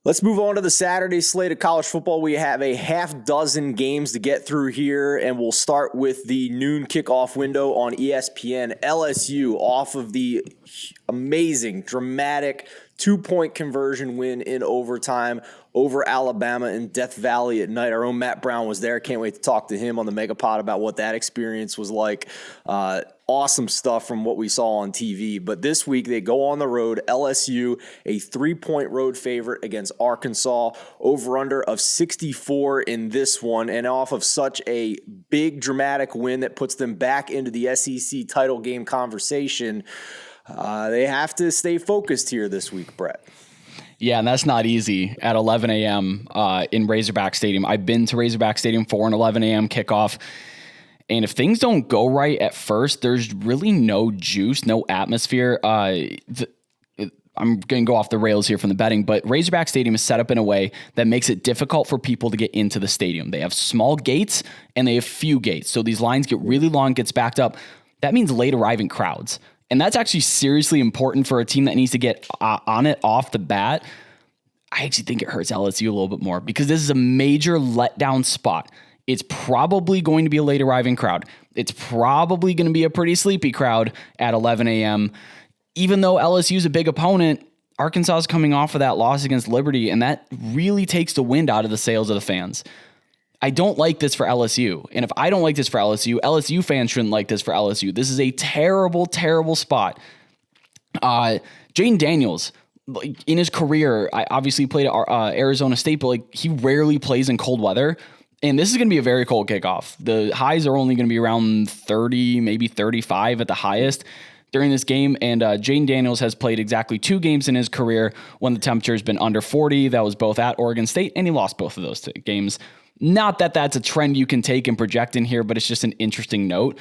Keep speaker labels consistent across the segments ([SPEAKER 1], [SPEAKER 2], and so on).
[SPEAKER 1] Let's move on to the Saturday slate of college football. We have a half dozen games to get through here, and we'll start with the noon kickoff window on ESPN. LSU off of the amazing, dramatic 2-point conversion win in overtime over Alabama in Death Valley at night. Our own Matt Brown was there. Can't wait to talk to him on the Megapod about what that experience was like. Awesome stuff from what we saw on TV. But this week they go on the road. LSU, a 3-point road favorite against Arkansas. Over-under of 64 in this one. And off of such a big dramatic win that puts them back into the SEC title game conversation, they have to stay focused here this week, Brett.
[SPEAKER 2] Yeah, and that's not easy at 11 a.m. In Razorback Stadium. I've been to Razorback Stadium for an 11 a.m. kickoff. And if things don't go right at first, there's really no juice, no atmosphere. I'm going to go off the rails here from the betting, but Razorback Stadium is set up in a way that makes it difficult for people to get into the stadium. They have small gates and they have few gates. So these lines get really long, gets backed up. That means late arriving crowds. And that's actually seriously important for a team that needs to get on it off the bat. I actually think it hurts LSU a little bit more because this is a major letdown spot. It's probably going to be a late arriving crowd. It's probably going to be a pretty sleepy crowd at 11 a.m. Even though LSU is a big opponent, Arkansas is coming off of that loss against Liberty, and that really takes the wind out of the sails of the fans. I don't like this for LSU. And if I don't like this for LSU, LSU fans shouldn't like this for LSU. This is a terrible, terrible spot. Jayden Daniels, in his career, I obviously played at Arizona State, but he rarely plays in cold weather. And this is going to be a very cold kickoff. The highs are only going to be around 30, maybe 35 at the highest during this game. And Jayden Daniels has played exactly 2 games in his career when the temperature has been under 40. That was both at Oregon State, and he lost both of those games. Not that that's a trend you can take and project in here, but it's just an interesting note.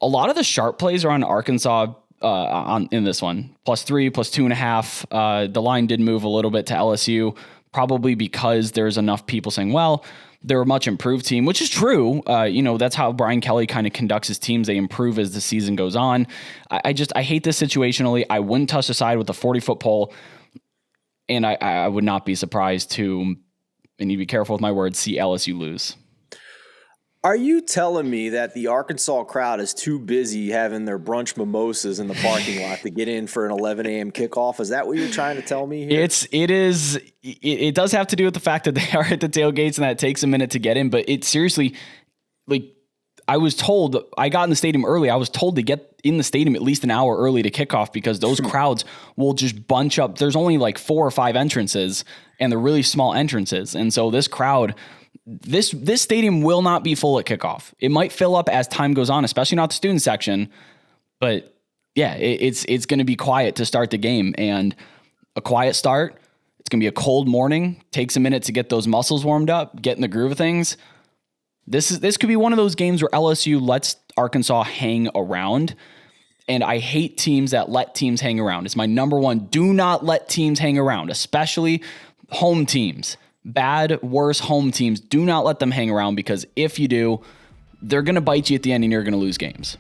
[SPEAKER 2] A lot of the sharp plays are on Arkansas in this one. +3, +2.5. The line did move a little bit to LSU, probably because there's enough people saying, well, they're a much improved team, which is true. That's how Brian Kelly kind of conducts his teams. They improve as the season goes on. I hate this situationally. I wouldn't touch the side with a 40-foot pole, and I would not be surprised to, and you be careful with my words, see LSU lose.
[SPEAKER 1] Are you telling me that the Arkansas crowd is too busy having their brunch mimosas in the parking lot to get in for an 11 a.m. kickoff? Is that what you're trying to tell me here?
[SPEAKER 2] It does have to do with the fact that they are at the tailgates and that it takes a minute to get in, but it's seriously, I was told, I got in the stadium early. I was told to get in the stadium at least an hour early to kickoff because those crowds will just bunch up. There's only 4 or 5 entrances, and they're really small entrances. And so this crowd, this stadium will not be full at kickoff. It might fill up as time goes on, especially not the student section. But yeah, it's going to be quiet to start the game, and a quiet start. It's going to be a cold morning. Takes a minute to get those muscles warmed up, get in the groove of things. This could be one of those games where LSU lets Arkansas hang around. And I hate teams that let teams hang around. It's my number one. Do not let teams hang around, especially home teams. Bad, worse home teams. Do not let them hang around, because if you do, they're going to bite you at the end and you're going to lose games.